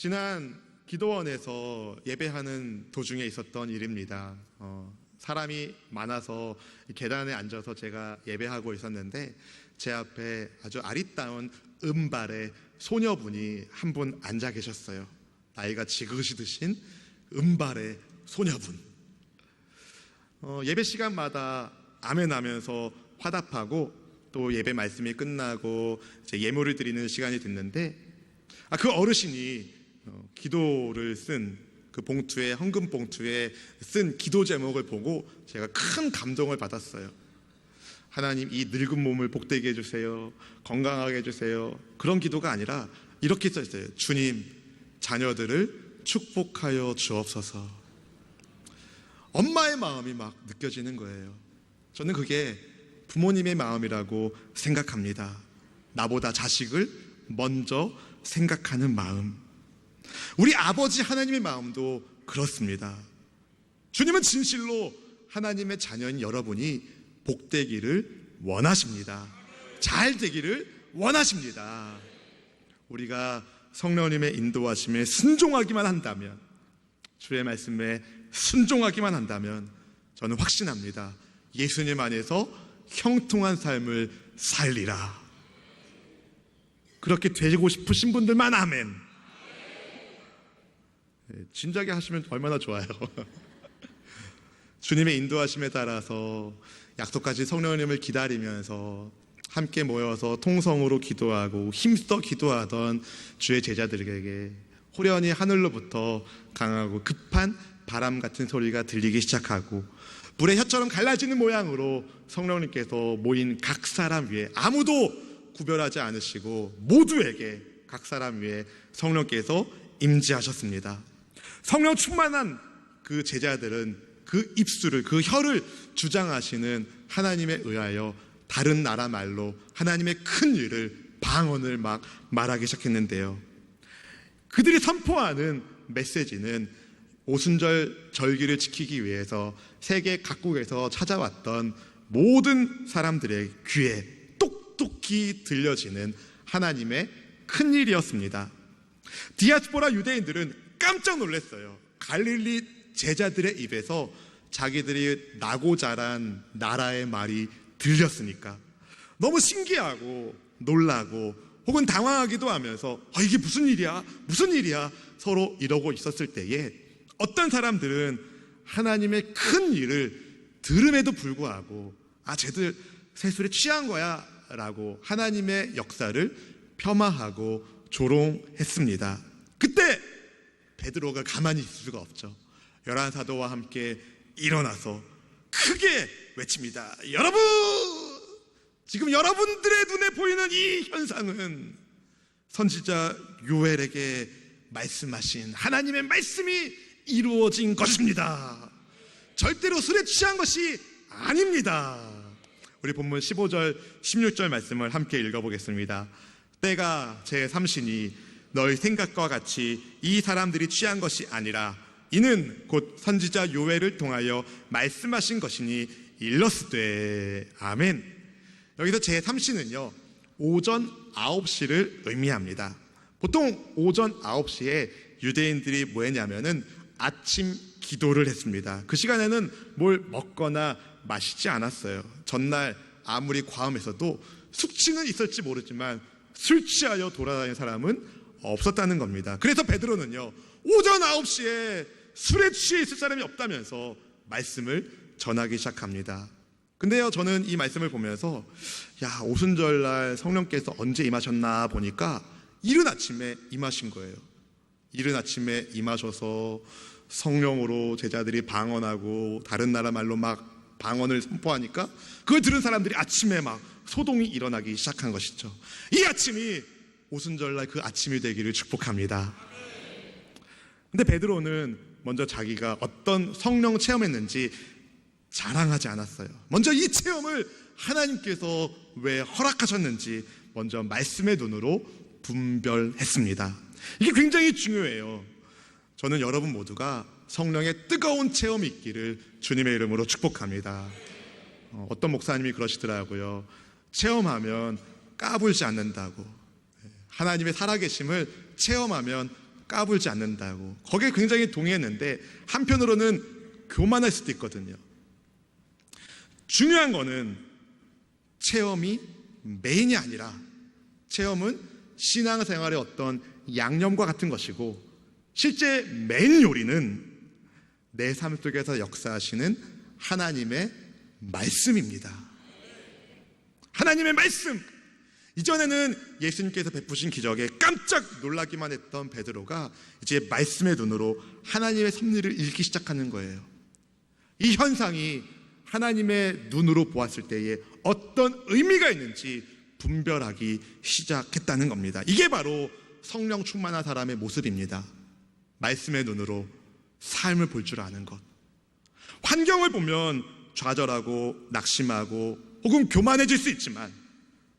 지난 기도원에서 예배하는 도중에 있었던 일입니다. 사람이 많아서 계단에 앉아서 제가 예배하고 있었는데 제 앞에 아주 아리따운 은발의 소녀분이 한 분 앉아 계셨어요. 나이가 지그시 드신 은발의 소녀분. 예배 시간마다 아멘하면서 화답하고 또 예배 말씀이 끝나고 이제 예물을 드리는 시간이 됐는데 그 어르신이 기도를 쓴 그 봉투에, 헌금 봉투에 쓴 기도 제목을 보고 제가 큰 감동을 받았어요. 하나님, 이 늙은 몸을 복되게 해주세요. 건강하게 해주세요. 그런 기도가 아니라 이렇게 써 있어요. 주님, 자녀들을 축복하여 주옵소서. 엄마의 마음이 막 느껴지는 거예요. 저는 그게 부모님의 마음이라고 생각합니다. 나보다 자식을 먼저 생각하는 마음. 우리 아버지 하나님의 마음도 그렇습니다. 주님은 진실로 하나님의 자녀인 여러분이 복되기를 원하십니다. 잘 되기를 원하십니다. 우리가 성령님의 인도하심에 순종하기만 한다면, 주의 말씀에 순종하기만 한다면 저는 확신합니다. 예수님 안에서 형통한 삶을 살리라. 그렇게 되고 싶으신 분들만 아멘. 진작에 하시면 얼마나 좋아요. 주님의 인도하심에 따라서 약속하신 성령님을 기다리면서 함께 모여서 통성으로 기도하고 힘써 기도하던 주의 제자들에게 호련히 하늘로부터 강하고 급한 바람 같은 소리가 들리기 시작하고 불의 혀처럼 갈라지는 모양으로 성령님께서 모인 각 사람 위에 아무도 구별하지 않으시고 모두에게 각 사람 위에 성령께서 임재하셨습니다. 성령 충만한 그 제자들은 그 입술을, 그 혀를 주장하시는 하나님에 의하여 다른 나라 말로 하나님의 큰 일을, 방언을 막 말하기 시작했는데요. 그들이 선포하는 메시지는 오순절 절기를 지키기 위해서 세계 각국에서 찾아왔던 모든 사람들의 귀에 똑똑히 들려지는 하나님의 큰 일이었습니다. 디아스포라 유대인들은 깜짝 놀랐어요. 갈릴리 제자들의 입에서 자기들이 나고 자란 나라의 말이 들렸으니까 너무 신기하고 놀라고 혹은 당황하기도 하면서 이게 무슨 일이야? 무슨 일이야? 서로 이러고 있었을 때에 어떤 사람들은 하나님의 큰 일을 들음에도 불구하고 쟤들 세술에 취한 거야 라고 하나님의 역사를 폄하하고 조롱했습니다. 그때 베드로가 가만히 있을 수가 없죠. 11사도와 함께 일어나서 크게 외칩니다. 여러분! 지금 여러분들의 눈에 보이는 이 현상은 선지자 요엘에게 말씀하신 하나님의 말씀이 이루어진 것입니다. 절대로 술에 취한 것이 아닙니다. 우리 본문 15절, 16절 말씀을 함께 읽어보겠습니다. 때가 제3시니 너희 생각과 같이 이 사람들이 취한 것이 아니라 이는 곧 선지자 요엘을 통하여 말씀하신 것이니 일렀으되. 아멘. 여기서 제3시는요 오전 9시를 의미합니다. 보통 오전 9시에 유대인들이 뭐 했냐면은 아침 기도를 했습니다. 그 시간에는 뭘 먹거나 마시지 않았어요. 전날 아무리 과음했어도 숙취는 있을지 모르지만 술 취하여 돌아다니는 사람은 없었다는 겁니다. 그래서 베드로는요 오전 9시에 술에 취해 있을 사람이 없다면서 말씀을 전하기 시작합니다. 근데요 저는 이 말씀을 보면서 오순절날 성령께서 언제 임하셨나 보니까 이른 아침에 임하신 거예요. 이른 아침에 임하셔서 성령으로 제자들이 방언하고 다른 나라 말로 막 방언을 선포하니까 그걸 들은 사람들이 아침에 막 소동이 일어나기 시작한 것이죠. 이 아침이 오순절날 그 아침이 되기를 축복합니다. 근데 베드로는 먼저 자기가 어떤 성령 체험했는지 자랑하지 않았어요. 먼저 이 체험을 하나님께서 왜 허락하셨는지 먼저 말씀의 눈으로 분별했습니다. 이게 굉장히 중요해요. 저는 여러분 모두가 성령의 뜨거운 체험이 있기를 주님의 이름으로 축복합니다. 어떤 목사님이 그러시더라고요. 체험하면 까불지 않는다고. 하나님의 살아계심을 체험하면 까불지 않는다고. 거기에 굉장히 동의했는데 한편으로는 교만할 수도 있거든요. 중요한 거는 체험이 메인이 아니라 체험은 신앙생활의 어떤 양념과 같은 것이고, 실제 메인 요리는 내 삶 속에서 역사하시는 하나님의 말씀입니다. 하나님의 말씀! 이전에는 예수님께서 베푸신 기적에 깜짝 놀라기만 했던 베드로가 이제 말씀의 눈으로 하나님의 섭리를 읽기 시작하는 거예요. 이 현상이 하나님의 눈으로 보았을 때에 어떤 의미가 있는지 분별하기 시작했다는 겁니다. 이게 바로 성령 충만한 사람의 모습입니다. 말씀의 눈으로 삶을 볼 줄 아는 것. 환경을 보면 좌절하고 낙심하고 혹은 교만해질 수 있지만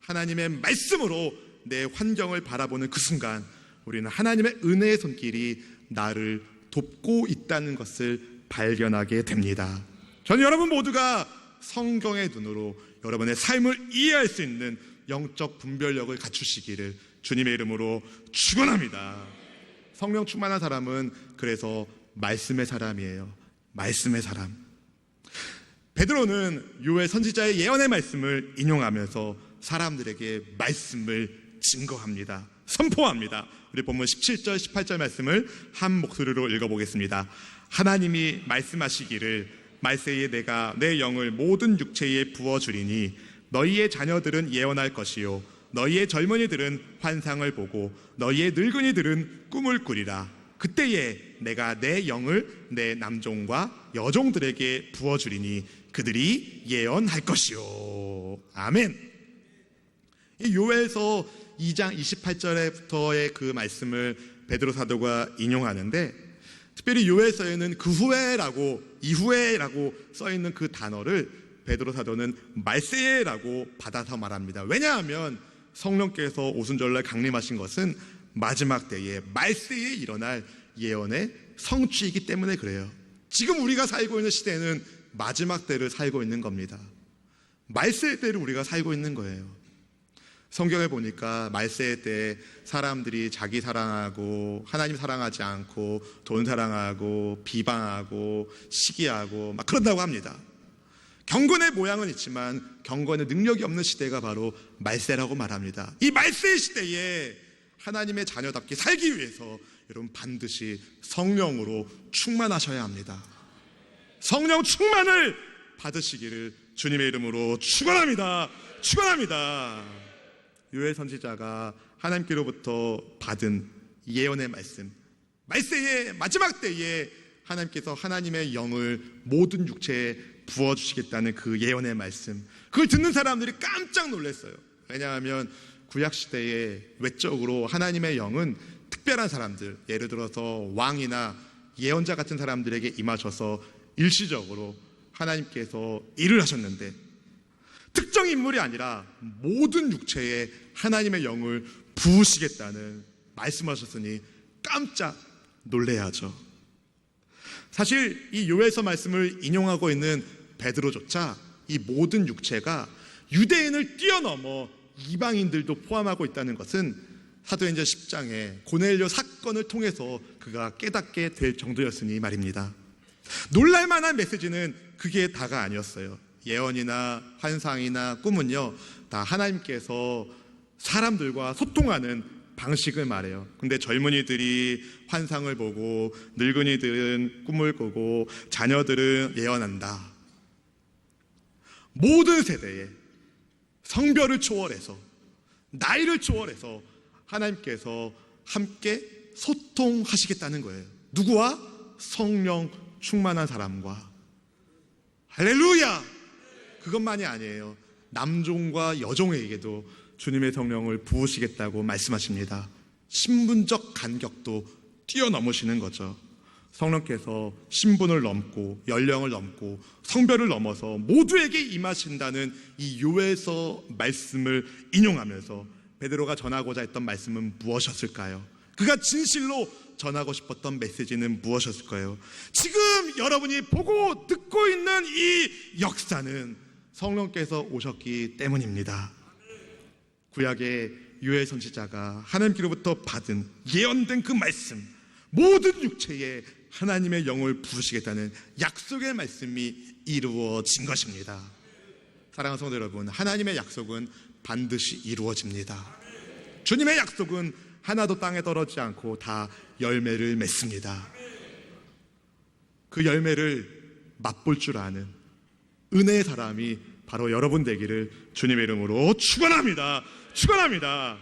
하나님의 말씀으로 내 환경을 바라보는 그 순간 우리는 하나님의 은혜의 손길이 나를 돕고 있다는 것을 발견하게 됩니다. 저는 여러분 모두가 성경의 눈으로 여러분의 삶을 이해할 수 있는 영적 분별력을 갖추시기를 주님의 이름으로 축원합니다. 성령 충만한 사람은 그래서 말씀의 사람이에요. 말씀의 사람. 베드로는 요엘 선지자의 예언의 말씀을 인용하면서 사람들에게 말씀을 증거합니다. 선포합니다. 우리 본문 17절 18절 말씀을 한 목소리로 읽어보겠습니다. 하나님이 말씀하시기를 말세에 내가 내 영을 모든 육체에 부어주리니 너희의 자녀들은 예언할 것이요 너희의 젊은이들은 환상을 보고 너희의 늙은이들은 꿈을 꾸리라. 그때에 내가 내 영을 내 남종과 여종들에게 부어주리니 그들이 예언할 것이요. 아멘. 이 요엘서 2장 28절부터의 그 말씀을 베드로 사도가 인용하는데, 특별히 요엘서에는 그 후에라고 이후에라고 써있는 그 단어를 베드로 사도는 말세에라고 받아서 말합니다. 왜냐하면 성령께서 오순절날 강림하신 것은 마지막 때에 말세에 일어날 예언의 성취이기 때문에 그래요. 지금 우리가 살고 있는 시대는 마지막 때를 살고 있는 겁니다. 말세 때를 우리가 살고 있는 거예요. 성경에 보니까 말세 때 사람들이 자기 사랑하고 하나님 사랑하지 않고 돈 사랑하고 비방하고 시기하고 막 그런다고 합니다. 경건의 모양은 있지만 경건의 능력이 없는 시대가 바로 말세라고 말합니다. 이 말세 시대에 하나님의 자녀답게 살기 위해서 여러분 반드시 성령으로 충만하셔야 합니다. 성령 충만을 받으시기를 주님의 이름으로 축원합니다. 축원합니다. 요엘 선지자가 하나님께로부터 받은 예언의 말씀, 말세의 마지막 때에 하나님께서 하나님의 영을 모든 육체에 부어주시겠다는 그 예언의 말씀, 그걸 듣는 사람들이 깜짝 놀랐어요. 왜냐하면 구약시대에 외적으로 하나님의 영은 특별한 사람들, 예를 들어서 왕이나 예언자 같은 사람들에게 임하셔서 일시적으로 하나님께서 일을 하셨는데, 특정 인물이 아니라 모든 육체에 하나님의 영을 부으시겠다는 말씀하셨으니 깜짝 놀래야죠. 사실 이 요엘서 말씀을 인용하고 있는 베드로조차 이 모든 육체가 유대인을 뛰어넘어 이방인들도 포함하고 있다는 것은 사도행전 10장의 고넬료 사건을 통해서 그가 깨닫게 될 정도였으니 말입니다. 놀랄만한 메시지는 그게 다가 아니었어요. 예언이나 환상이나 꿈은요, 다 하나님께서 사람들과 소통하는 방식을 말해요. 근데 젊은이들이 환상을 보고 늙은이들은 꿈을 꾸고 자녀들은 예언한다. 모든 세대에 성별을 초월해서 나이를 초월해서 하나님께서 함께 소통하시겠다는 거예요. 누구와? 성령 충만한 사람과. 할렐루야! 그것만이 아니에요. 남종과 여종에게도 주님의 성령을 부으시겠다고 말씀하십니다. 신분적 간격도 뛰어넘으시는 거죠. 성령께서 신분을 넘고 연령을 넘고 성별을 넘어서 모두에게 임하신다는 이 요엘서 말씀을 인용하면서 베드로가 전하고자 했던 말씀은 무엇이었을까요? 그가 진실로 전하고 싶었던 메시지는 무엇이었을까요? 지금 여러분이 보고 듣고 있는 이 역사는 성령께서 오셨기 때문입니다. 구약의 요엘 선지자가 하나님께로부터 받은 예언된 그 말씀, 모든 육체에 하나님의 영을 부으시겠다는 약속의 말씀이 이루어진 것입니다. 사랑하는 성도 여러분, 하나님의 약속은 반드시 이루어집니다. 주님의 약속은 하나도 땅에 떨어지지 않고 다 열매를 맺습니다. 그 열매를 맛볼 줄 아는 은혜의 사람이 바로 여러분 되기를 주님의 이름으로 축원합니다. 축원합니다.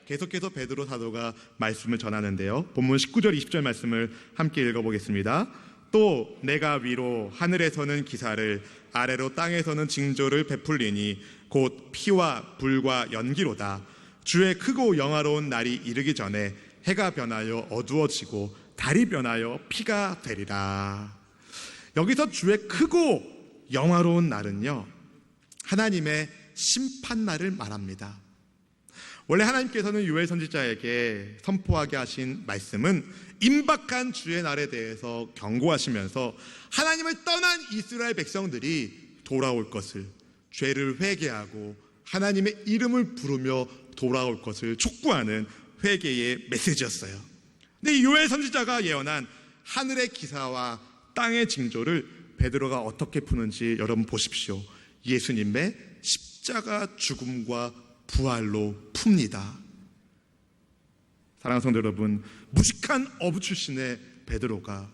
계속해서 베드로 사도가 말씀을 전하는데요, 본문 19절 20절 말씀을 함께 읽어보겠습니다. 또 내가 위로 하늘에서는 기사를, 아래로 땅에서는 징조를 베풀리니 곧 피와 불과 연기로다. 주의 크고 영화로운 날이 이르기 전에 해가 변하여 어두워지고 달이 변하여 피가 되리라. 여기서 주의 크고 영화로운 날은요, 하나님의 심판날을 말합니다. 원래 하나님께서는 요엘 선지자에게 선포하게 하신 말씀은 임박한 주의 날에 대해서 경고하시면서 하나님을 떠난 이스라엘 백성들이 돌아올 것을, 죄를 회개하고 하나님의 이름을 부르며 돌아올 것을 촉구하는 회개의 메시지였어요. 근데 이 요엘 선지자가 예언한 하늘의 기사와 땅의 징조를 베드로가 어떻게 푸는지 여러분 보십시오. 예수님의 십자가 죽음과 부활로 풉니다. 사랑하는 성도 여러분, 무식한 어부 출신의 베드로가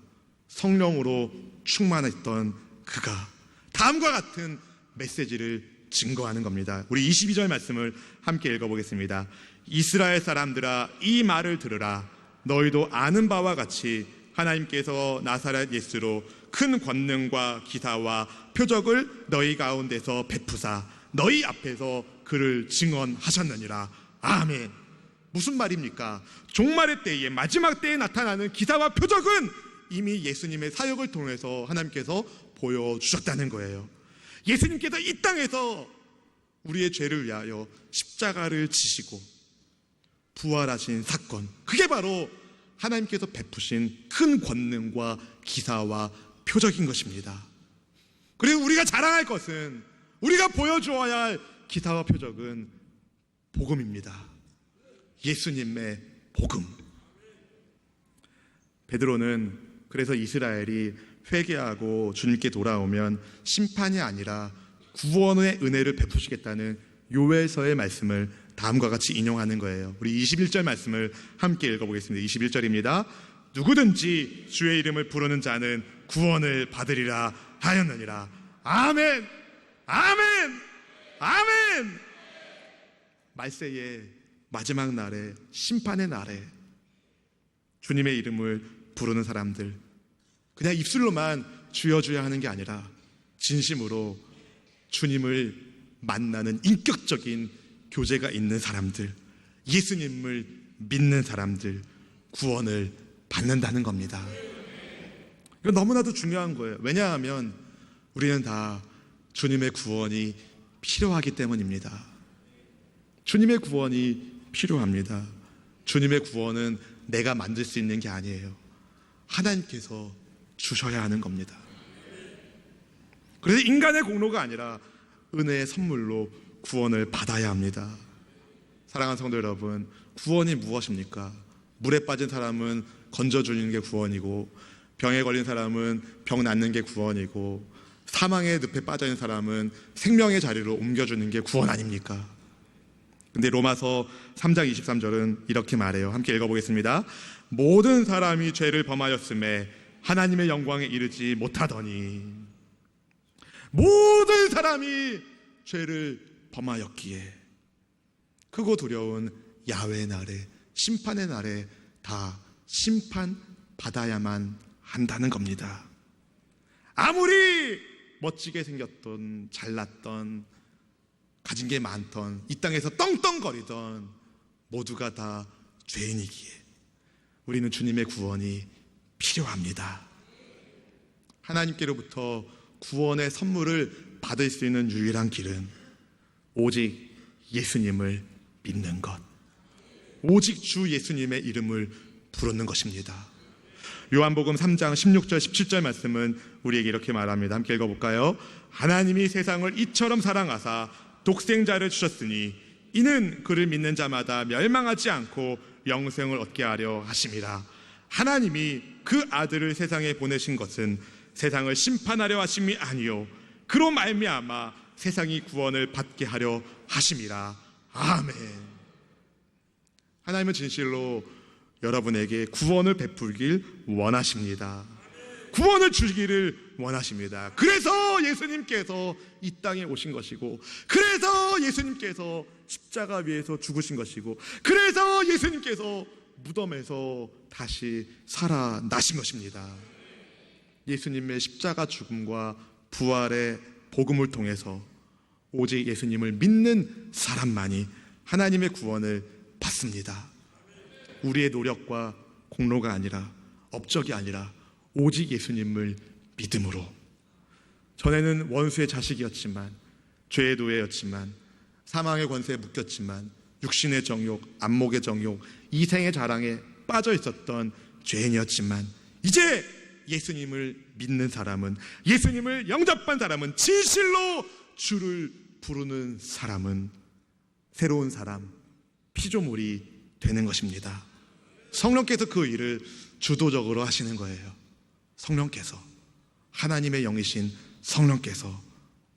성령으로 충만했던 그가 다음과 같은 메시지를 증거하는 겁니다. 우리 22절 말씀을 함께 읽어보겠습니다. 이스라엘 사람들아, 이 말을 들으라. 너희도 아는 바와 같이 하나님께서 나사렛 예수로 큰 권능과 기사와 표적을 너희 가운데서 베푸사 너희 앞에서 그를 증언하셨느니라. 아멘. 무슨 말입니까? 종말의 때에, 마지막 때에 나타나는 기사와 표적은 이미 예수님의 사역을 통해서 하나님께서 보여주셨다는 거예요. 예수님께서 이 땅에서 우리의 죄를 위하여 십자가를 지시고 부활하신 사건, 그게 바로 하나님께서 베푸신 큰 권능과 기사와 표적인 것입니다. 그리고 우리가 자랑할 것은, 우리가 보여주어야 할 기사와 표적은 복음입니다. 예수님의 복음. 베드로는 그래서 이스라엘이 회개하고 주님께 돌아오면 심판이 아니라 구원의 은혜를 베푸시겠다는 요엘서의 말씀을 다음과 같이 인용하는 거예요. 우리 21절 말씀을 함께 읽어보겠습니다. 21절입니다. 누구든지 주의 이름을 부르는 자는 구원을 받으리라 하였느니라. 아멘. 아멘. 아멘. 말세의 마지막 날에, 심판의 날에 주님의 이름을 부르는 사람들, 그냥 입술로만 주여 주여 하는 게 아니라 진심으로 주님을 만나는 인격적인 교제가 있는 사람들, 예수님을 믿는 사람들, 구원을 받는다는 겁니다. 이건 너무나도 중요한 거예요. 왜냐하면 우리는 다 주님의 구원이 필요하기 때문입니다. 주님의 구원이 필요합니다. 주님의 구원은 내가 만들 수 있는 게 아니에요. 하나님께서 주셔야 하는 겁니다. 그래서 인간의 공로가 아니라 은혜의 선물로 구원을 받아야 합니다. 사랑하는 성도 여러분, 구원이 무엇입니까? 물에 빠진 사람은 건져주는 게 구원이고, 병에 걸린 사람은 병 낫는 게 구원이고, 사망의 늪에 빠져있는 사람은 생명의 자리로 옮겨주는 게 구원 아닙니까? 근데 로마서 3장 23절은 이렇게 말해요. 함께 읽어보겠습니다. 모든 사람이 죄를 범하였음에 하나님의 영광에 이르지 못하더니, 모든 사람이 죄를 범하였기에 크고 두려운 야훼의 날에, 심판의 날에 다 심판받아야만 한다는 겁니다. 아무리 멋지게 생겼던, 잘났던, 가진 게 많던, 이 땅에서 떵떵거리던 모두가 다 죄인이기에 우리는 주님의 구원이 필요합니다. 하나님께로부터 구원의 선물을 받을 수 있는 유일한 길은 오직 예수님을 믿는 것, 오직 주 예수님의 이름을 부르는 것입니다. 요한복음 3장 16절 17절 말씀은 우리에게 이렇게 말합니다. 함께 읽어볼까요? 하나님이 세상을 이처럼 사랑하사 독생자를 주셨으니 이는 그를 믿는 자마다 멸망하지 않고 영생을 얻게 하려 하심이라. 하나님이 그 아들을 세상에 보내신 것은 세상을 심판하려 하심이 아니요 그로 말미암아 세상이 구원을 받게 하려 하심이라. 아멘. 하나님은 진실로 여러분에게 구원을 베풀길 원하십니다. 구원을 주기를 원하십니다. 그래서 예수님께서 이 땅에 오신 것이고, 그래서 예수님께서 십자가 위에서 죽으신 것이고, 그래서 예수님께서 무덤에서 다시 살아나신 것입니다. 예수님의 십자가 죽음과 부활의 복음을 통해서 오직 예수님을 믿는 사람만이 하나님의 구원을 받습니다. 우리의 노력과 공로가 아니라, 업적이 아니라 오직 예수님을 믿음으로. 전에는 원수의 자식이었지만, 죄의 노예였지만, 사망의 권세에 묶였지만, 육신의 정욕, 안목의 정욕, 이생의 자랑에 빠져 있었던 죄인이었지만, 이제 예수님을 믿는 사람은, 예수님을 영접한 사람은, 진실로 주를 부르는 사람은 새로운 사람, 피조물이 되는 것입니다. 성령께서 그 일을 주도적으로 하시는 거예요. 성령께서, 하나님의 영이신 성령께서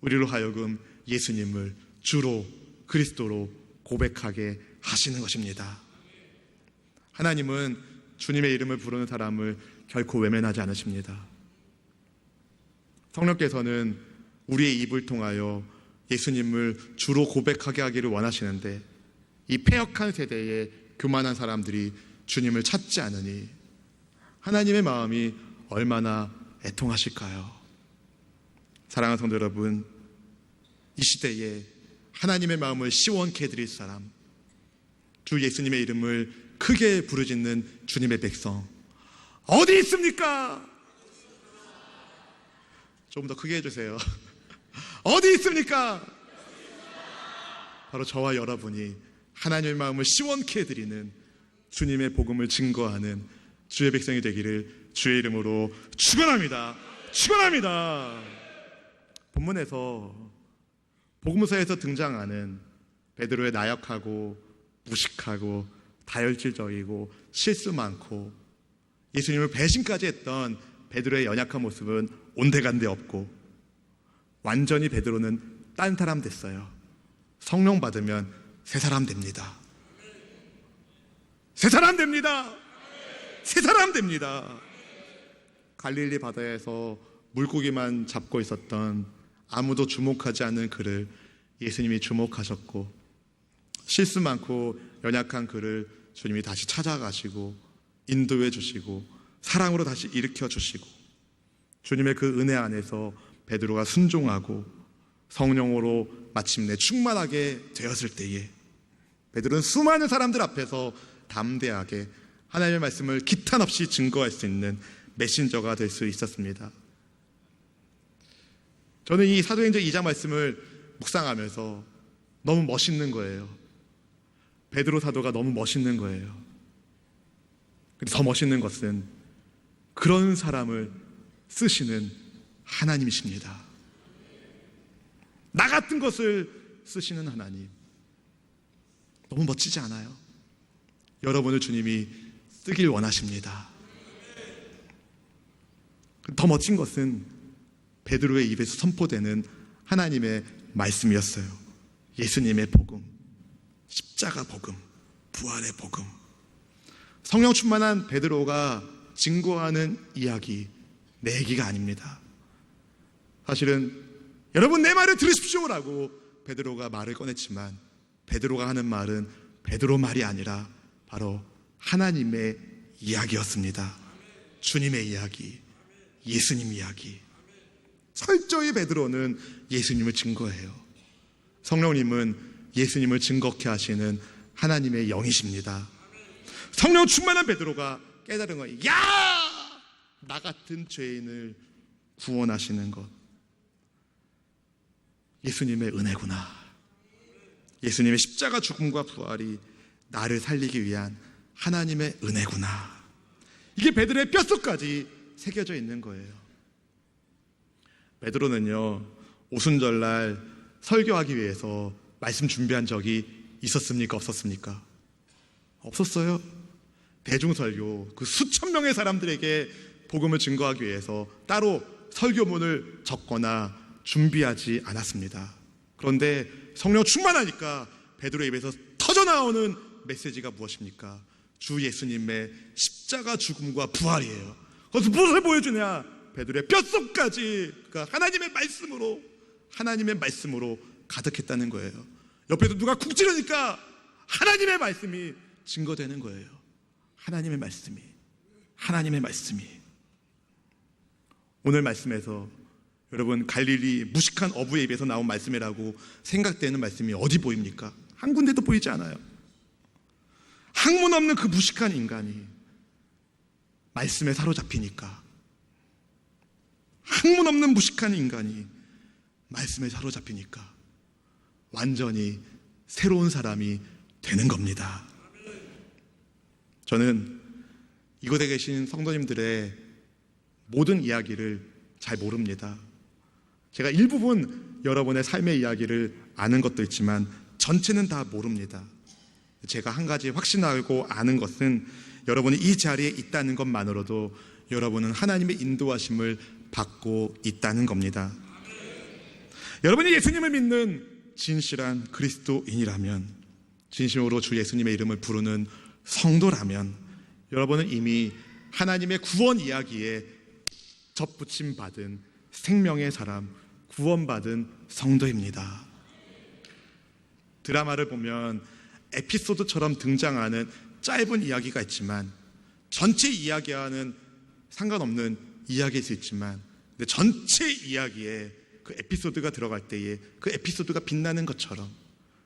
우리로 하여금 예수님을 주로, 그리스도로 고백하게 하시는 것입니다. 하나님은 주님의 이름을 부르는 사람을 결코 외면하지 않으십니다. 성령께서는 우리의 입을 통하여 예수님을 주로 고백하게 하기를 원하시는데, 이 패역한 세대에 교만한 사람들이 주님을 찾지 않으니 하나님의 마음이 얼마나 애통하실까요? 사랑하는 성도 여러분, 이 시대에 하나님의 마음을 시원케 해드릴 사람, 주 예수님의 이름을 크게 부르짖는 주님의 백성 어디 있습니까? 조금 더 크게 해주세요. 어디 있습니까? 바로 저와 여러분이 하나님의 마음을 시원케 해드리는, 주님의 복음을 증거하는 주의 백성이 되기를 주의 이름으로 축원합니다. 축원합니다. 본문에서, 복음서에서 등장하는 베드로의 나약하고 무식하고 다혈질적이고 실수 많고 예수님을 배신까지 했던 베드로의 연약한 모습은 온데간데 없고, 완전히 베드로는 딴 사람 됐어요. 성령 받으면 새 사람 됩니다. 새 사람 됩니다. 새 사람 됩니다. 갈릴리 바다에서 물고기만 잡고 있었던, 아무도 주목하지 않는 그를 예수님이 주목하셨고, 실수 많고 연약한 그를 주님이 다시 찾아가시고 인도해 주시고 사랑으로 다시 일으켜 주시고, 주님의 그 은혜 안에서 베드로가 순종하고 성령으로 마침내 충만하게 되었을 때에 베드로는 수많은 사람들 앞에서 담대하게 하나님의 말씀을 기탄 없이 증거할 수 있는 메신저가 될 수 있었습니다. 저는 이 사도행전 2장 말씀을 묵상하면서 너무 멋있는 거예요. 베드로 사도가 너무 멋있는 거예요. 근데 더 멋있는 것은 그런 사람을 쓰시는 하나님이십니다. 나 같은 것을 쓰시는 하나님, 너무 멋지지 않아요? 여러분을 주님이 쓰길 원하십니다. 더 멋진 것은 베드로의 입에서 선포되는 하나님의 말씀이었어요. 예수님의 복음, 십자가 복음, 부활의 복음. 성령 충만한 베드로가 증거하는 이야기, 내 얘기가 아닙니다. 사실은 여러분 내 말을 들으십시오라고 베드로가 말을 꺼냈지만, 베드로가 하는 말은 베드로 말이 아니라 바로 하나님의 이야기였습니다. 주님의 이야기, 예수님 이야기. 철저히 베드로는 예수님을 증거해요. 성령님은 예수님을 증거케 하시는 하나님의 영이십니다. 성령 충만한 베드로가 깨달은 거예요. 야! 나 같은 죄인을 구원하시는 것, 예수님의 은혜구나. 예수님의 십자가 죽음과 부활이 나를 살리기 위한 하나님의 은혜구나. 이게 베드로의 뼛속까지 새겨져 있는 거예요. 베드로는요, 오순절날 설교하기 위해서 말씀 준비한 적이 있었습니까? 없었습니까? 없었어요. 대중설교, 그 수천 명의 사람들에게 복음을 증거하기 위해서 따로 설교문을 적거나 준비하지 않았습니다. 그런데 성령 충만하니까 베드로의 입에서 터져나오는 메시지가 무엇입니까? 주 예수님의 십자가 죽음과 부활이에요. 그래서 무엇을 보여주냐? 베드로의 뼛속까지 그러니까 하나님의 말씀으로 가득했다는 거예요. 옆에서 누가 쿡 찌르니까 하나님의 말씀이 증거되는 거예요. 하나님의 말씀이. 오늘 말씀에서 여러분, 갈릴리 무식한 어부의 입에서 나온 말씀이라고 생각되는 말씀이 어디 보입니까? 한 군데도 보이지 않아요. 학문 없는 그 무식한 인간이 말씀에 사로잡히니까, 학문 없는 무식한 인간이 말씀에 사로잡히니까 완전히 새로운 사람이 되는 겁니다. 저는 이곳에 계신 성도님들의 모든 이야기를 잘 모릅니다. 제가 일부분 여러분의 삶의 이야기를 아는 것도 있지만 전체는 다 모릅니다. 제가 한 가지 확신하고 아는 것은 여러분이 이 자리에 있다는 것만으로도 여러분은 하나님의 인도하심을 받고 있다는 겁니다. 여러분이 예수님을 믿는 진실한 그리스도인이라면, 진심으로 주 예수님의 이름을 부르는 성도라면 여러분은 이미 하나님의 구원 이야기에 접붙임 받은 생명의 사람, 구원받은 성도입니다. 드라마를 보면 에피소드처럼 등장하는 짧은 이야기가 있지만 전체 이야기와는 상관없는 이야기일 수 있지만, 근데 전체 이야기에 그 에피소드가 들어갈 때에 그 에피소드가 빛나는 것처럼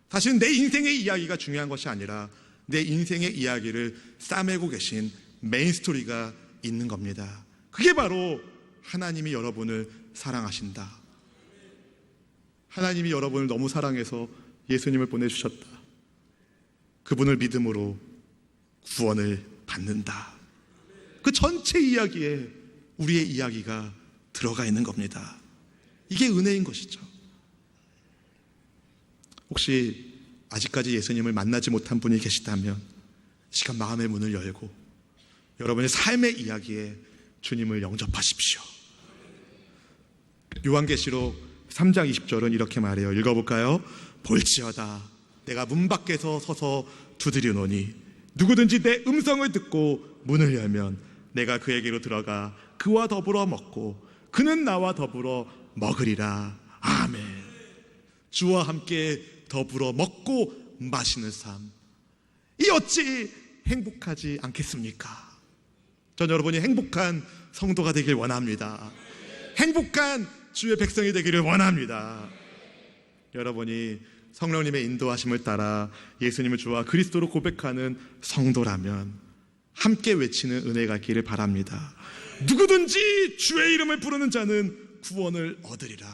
사실은 내 인생의 이야기가 중요한 것이 아니라 내 인생의 이야기를 싸매고 계신 메인 스토리가 있는 겁니다. 그게 바로 하나님이 여러분을 사랑하신다. 하나님이 여러분을 너무 사랑해서 예수님을 보내주셨다. 그분을 믿음으로 구원을 받는다. 그 전체 이야기에 우리의 이야기가 들어가 있는 겁니다. 이게 은혜인 것이죠. 혹시 아직까지 예수님을 만나지 못한 분이 계시다면 시간 마음의 문을 열고 여러분의 삶의 이야기에 주님을 영접하십시오. 요한계시록 3장 20절은 이렇게 말해요. 읽어볼까요? 볼지어다 내가 문 밖에서 서서 두드리노니 누구든지 내 음성을 듣고 문을 열면 내가 그에게로 들어가 그와 더불어 먹고 그는 나와 더불어 먹으리라. 아멘. 주와 함께 더불어 먹고 마시는 삶, 이 어찌 행복하지 않겠습니까? 전 여러분이 행복한 성도가 되길 원합니다. 행복한 주의 백성이 되기를 원합니다. 여러분이 성령님의 인도하심을 따라 예수님을 주와 그리스도로 고백하는 성도라면 함께 외치는 은혜가 있기를 바랍니다. 누구든지 주의 이름을 부르는 자는 구원을 얻으리라.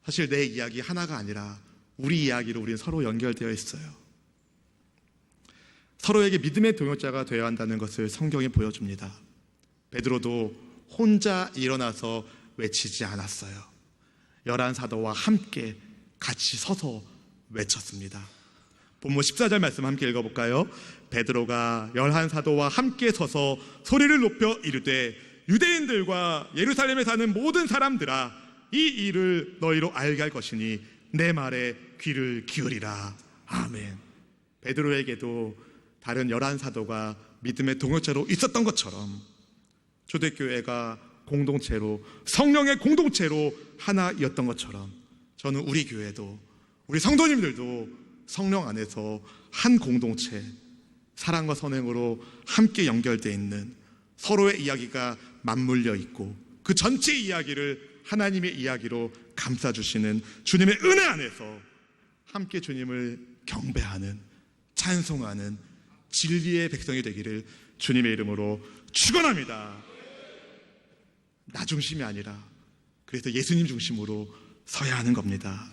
사실 내 이야기 하나가 아니라 우리 이야기로 우리는 서로 연결되어 있어요. 서로에게 믿음의 동역자가 되어야 한다는 것을 성경이 보여줍니다. 베드로도 혼자 일어나서 외치지 않았어요. 11 사도와 함께 같이 서서 외쳤습니다. 본문 14절 말씀 함께 읽어볼까요? 베드로가 11 사도와 함께 서서 소리를 높여 이르되 유대인들과 예루살렘에 사는 모든 사람들아, 이 일을 너희로 알게 할 것이니 내 말에 귀를 기울이라. 아멘. 베드로에게도 다른 11 사도가 믿음의 동역자로 있었던 것처럼 초대교회가 공동체로, 성령의 공동체로 하나였던 것처럼 저는 우리 교회도, 우리 성도님들도 성령 안에서 한 공동체, 사랑과 선행으로 함께 연결되어 있는, 서로의 이야기가 맞물려 있고 그 전체 이야기를 하나님의 이야기로 감싸주시는 주님의 은혜 안에서 함께 주님을 경배하는, 찬송하는 진리의 백성이 되기를 주님의 이름으로 축원합니다. 나 중심이 아니라 그래서 예수님 중심으로 서야 하는 겁니다.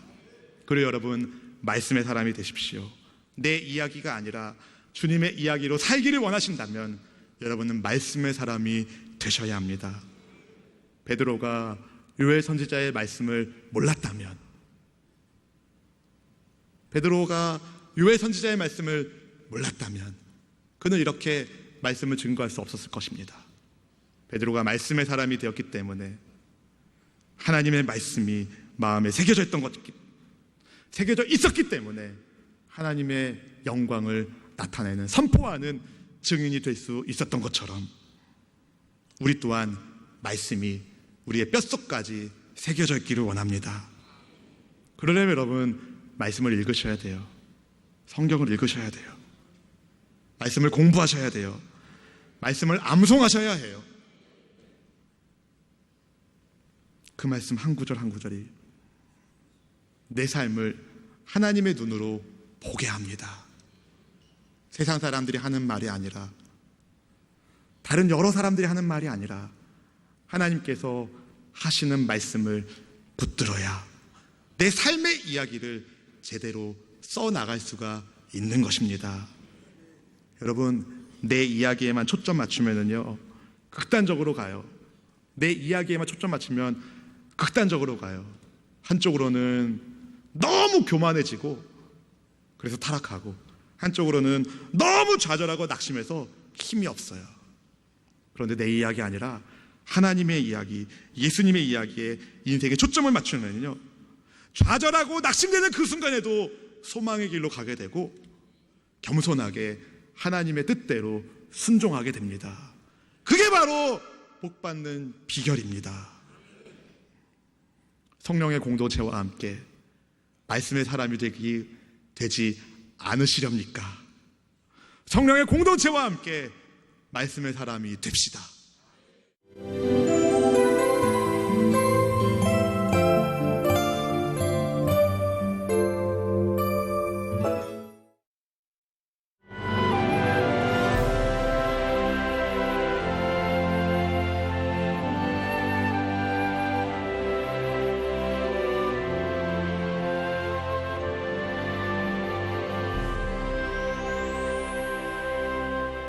그리고 여러분, 말씀의 사람이 되십시오. 내 이야기가 아니라 주님의 이야기로 살기를 원하신다면 여러분은 말씀의 사람이 되셔야 합니다. 베드로가 요엘 선지자의 말씀을 몰랐다면, 베드로가 요엘 선지자의 말씀을 몰랐다면 그는 이렇게 말씀을 증거할 수 없었을 것입니다. 베드로가 말씀의 사람이 되었기 때문에 하나님의 말씀이 마음에 새겨져 있었기 때문에 하나님의 영광을 나타내는, 선포하는 증인이 될 수 있었던 것처럼 우리 또한 말씀이 우리의 뼛속까지 새겨져 있기를 원합니다. 그러려면 여러분, 말씀을 읽으셔야 돼요. 성경을 읽으셔야 돼요. 말씀을 공부하셔야 돼요. 말씀을 암송하셔야 해요. 그 말씀 한 구절 한 구절이 내 삶을 하나님의 눈으로 보게 합니다. 세상 사람들이 하는 말이 아니라, 다른 여러 사람들이 하는 말이 아니라 하나님께서 하시는 말씀을 붙들어야 내 삶의 이야기를 제대로 써나갈 수가 있는 것입니다. 여러분, 내 이야기에만 초점 맞추면은요, 극단적으로 가요. 내 이야기에만 초점 맞추면 극단적으로 가요. 한쪽으로는 너무 교만해지고 그래서 타락하고, 한쪽으로는 너무 좌절하고 낙심해서 힘이 없어요. 그런데 내 이야기 아니라 하나님의 이야기, 예수님의 이야기에 인생에 초점을 맞추면요, 좌절하고 낙심되는 그 순간에도 소망의 길로 가게 되고 겸손하게 하나님의 뜻대로 순종하게 됩니다. 그게 바로 복받는 비결입니다. 성령의 공동체와 함께 말씀의 사람이 되지 않으시렵니까? 성령의 공동체와 함께 말씀의 사람이 됩시다.